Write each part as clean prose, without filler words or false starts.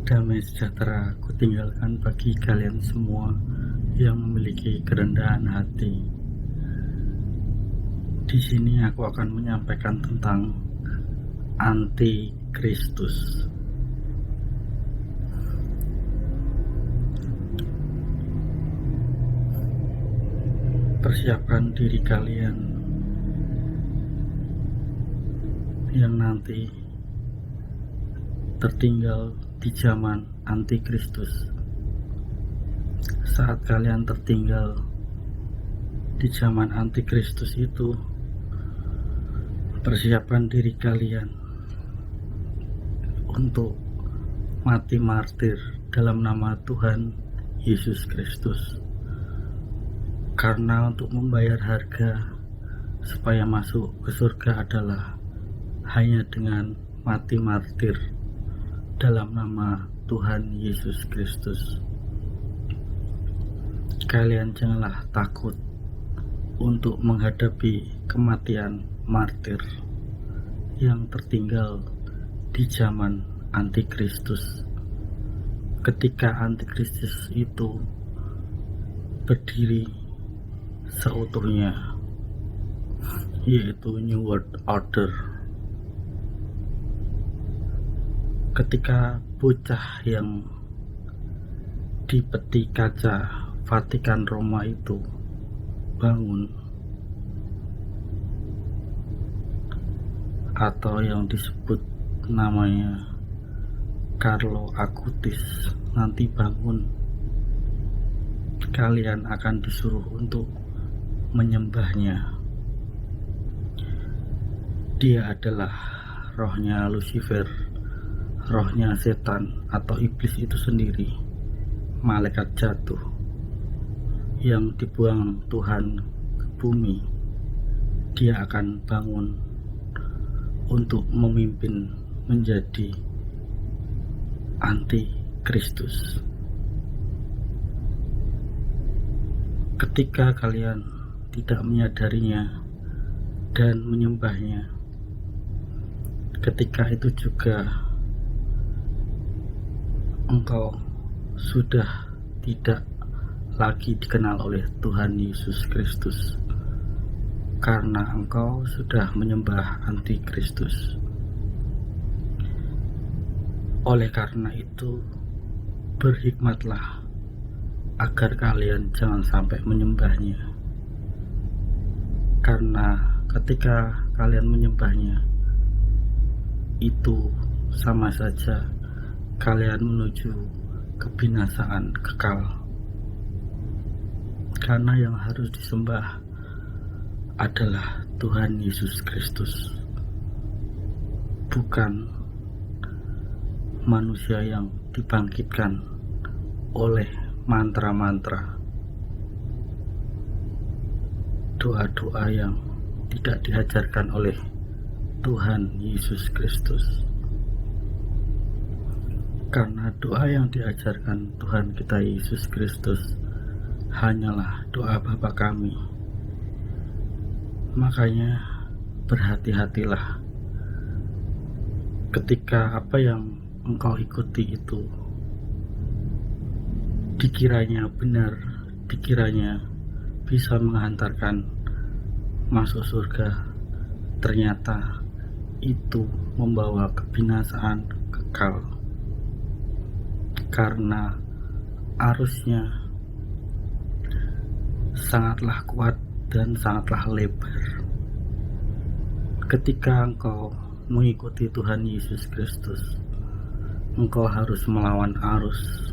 Damai sejahtera kutinggalkan bagi kalian semua yang memiliki kerendahan hati. Di sini aku akan menyampaikan tentang anti-Kristus. Persiapkan diri kalian yang nanti tertinggal di zaman anti-Kristus. Saat kalian tertinggal di zaman anti-Kristus itu, persiapkan diri kalian untuk mati martir dalam nama Tuhan Yesus Kristus. Karena untuk membayar harga supaya masuk ke surga adalah hanya dengan mati martir dalam nama Tuhan Yesus Kristus. Kalian janganlah takut untuk menghadapi kematian martir yang tertinggal di zaman antikristus. Ketika antikristus itu berdiri seutuhnya, yaitu New World Order. Ketika bocah yang di peti kaca Vatikan Roma itu bangun, atau yang disebut namanya Carlo Acutis nanti bangun, kalian akan disuruh untuk menyembahnya. Dia adalah rohnya Lucifer, rohnya setan atau iblis itu sendiri, malaikat jatuh yang dibuang Tuhan ke bumi. Dia akan bangun untuk memimpin menjadi anti-Kristus. Ketika kalian tidak menyadarinya dan menyembahnya, ketika itu juga engkau sudah tidak lagi dikenal oleh Tuhan Yesus Kristus, karena engkau sudah menyembah antikristus. Oleh karena itu, berhikmatlah agar kalian jangan sampai menyembahnya, karena ketika kalian menyembahnya itu sama saja kalian menuju kebinasaan kekal. Karena yang harus disembah adalah Tuhan Yesus Kristus, bukan manusia yang dibangkitkan oleh mantra-mantra, doa-doa yang tidak diajarkan oleh Tuhan Yesus Kristus. Karena doa yang diajarkan Tuhan kita Yesus Kristus hanyalah doa Bapa kami. Makanya berhati-hatilah ketika apa yang engkau ikuti itu dikiranya benar, dikiranya bisa menghantarkan masuk surga, ternyata itu membawa kebinasaan kekal. Karena arusnya sangatlah kuat dan sangatlah lebar. Ketika engkau mengikuti Tuhan Yesus Kristus, engkau harus melawan arus.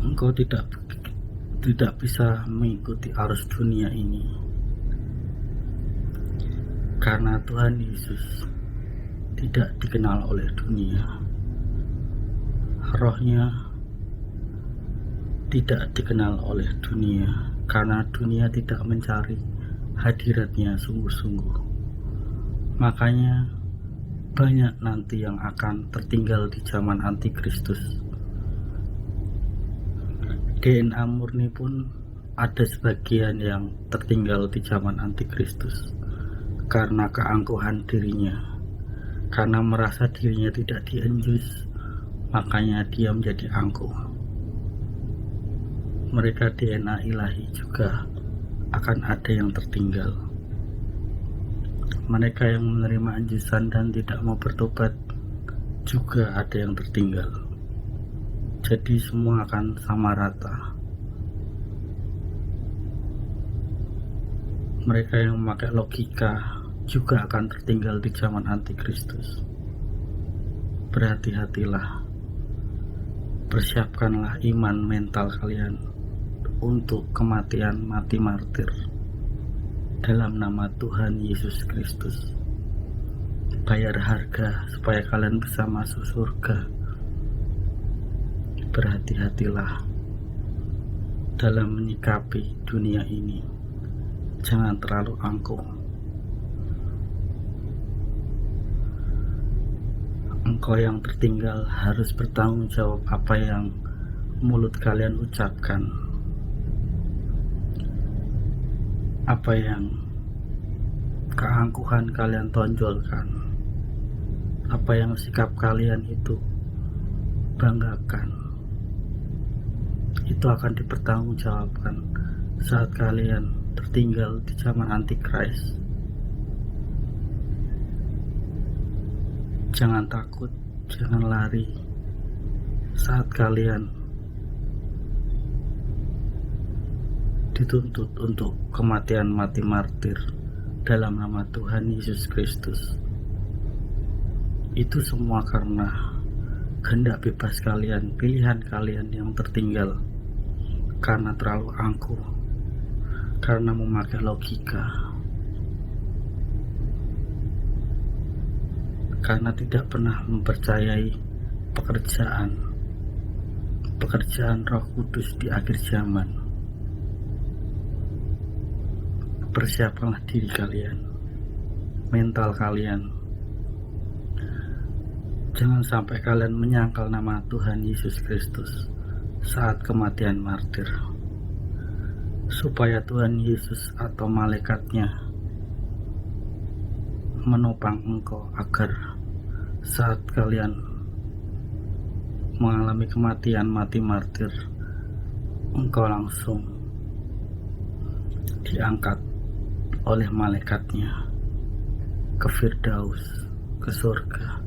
Engkau tidak bisa mengikuti arus dunia ini, karena Tuhan Yesus tidak dikenal oleh dunia. Rohnya tidak dikenal oleh dunia, karena dunia tidak mencari hadiratnya sungguh-sungguh. Makanya banyak nanti yang akan tertinggal di zaman antikristus. DNA murni pun ada sebagian yang tertinggal di zaman antikristus karena keangkuhan dirinya, karena merasa dirinya tidak dienjus, makanya dia menjadi angkuh. Mereka DNA ilahi juga akan ada yang tertinggal. Mereka yang menerima anjusan dan tidak mau bertobat juga ada yang tertinggal. Jadi semua akan sama rata. Mereka yang memakai logika juga akan tertinggal di zaman antikristus. Berhati-hatilah. Persiapkanlah iman mental kalian untuk kematian mati martir dalam nama Tuhan Yesus Kristus. Bayar harga supaya kalian bisa masuk surga. Berhati-hatilah dalam menyikapi dunia ini. Jangan terlalu angkuh. Engkau yang tertinggal harus bertanggung jawab apa yang mulut kalian ucapkan, apa yang keangkuhan kalian tonjolkan, apa yang sikap kalian itu banggakan. Itu akan dipertanggungjawabkan saat kalian tertinggal di zaman antikris. Jangan takut, jangan lari saat kalian dituntut untuk kematian mati martir dalam nama Tuhan Yesus Kristus. Itu semua karena kehendak bebas kalian, pilihan kalian yang tertinggal karena terlalu angkuh, karena memakai logika, karena tidak pernah mempercayai pekerjaan Roh Kudus di akhir zaman. Persiapkanlah diri kalian, mental kalian. Jangan sampai kalian menyangkal nama Tuhan Yesus Kristus saat kematian martir, supaya Tuhan Yesus atau malaikatnya menopang engkau agar saat kalian mengalami kematian mati martir, engkau langsung diangkat oleh malaikatnya ke Firdaus, ke surga.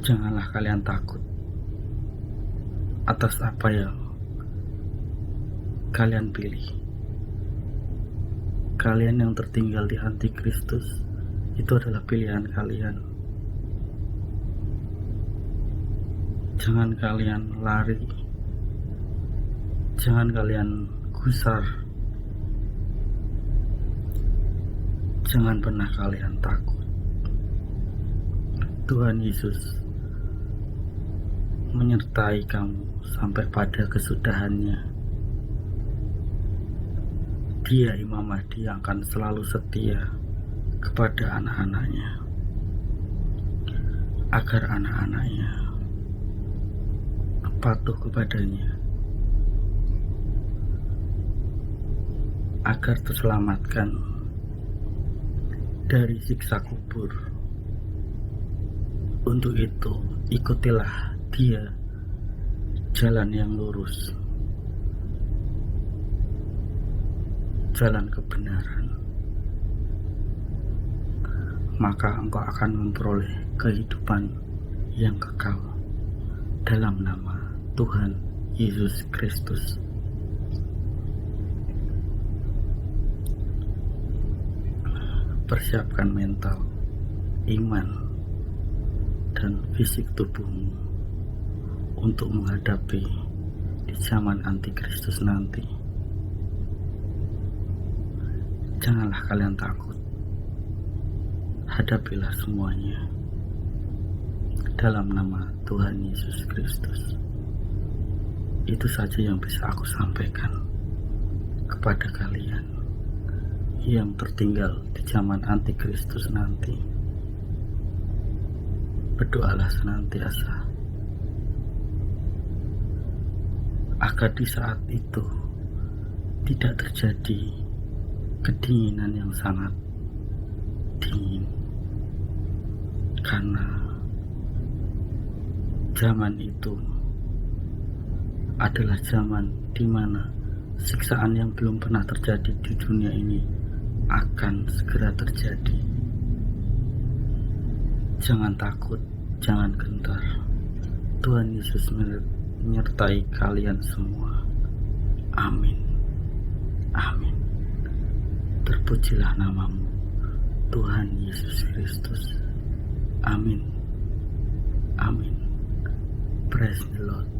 Janganlah kalian takut atas apa yang kalian pilih. Kalian yang tertinggal di antikristus, itu adalah pilihan kalian. Jangan kalian lari, jangan kalian gusar, jangan pernah kalian takut. Tuhan Yesus menyertai kamu sampai pada kesudahannya. Dia Imam Mahdi yang akan selalu setia kepada anak-anaknya, agar anak-anaknya patuh kepadanya, agar terselamatkan dari siksa kubur. Untuk itu, ikutilah dia jalan yang lurus, jalan kebenaran, maka engkau akan memperoleh kehidupan yang kekal dalam nama Tuhan Yesus Kristus. Persiapkan mental, iman, dan fisik tubuhmu untuk menghadapi di zaman antikristus nanti. Janganlah kalian takut. Hadapilah semuanya dalam nama Tuhan Yesus Kristus. Itu saja yang bisa aku sampaikan kepada kalian yang tertinggal di zaman antikristus nanti. Berdoalah senantiasa agar di saat itu tidak terjadi kedinginan yang sangat dingin, karena zaman itu adalah zaman di mana siksaan yang belum pernah terjadi di dunia ini akan segera terjadi. Jangan takut, jangan gentar. Tuhan Yesus menyertai kalian semua. Amin. Amin. Terpujilah namamu, Tuhan Yesus Kristus. Amin. Amin. Praise the Lord.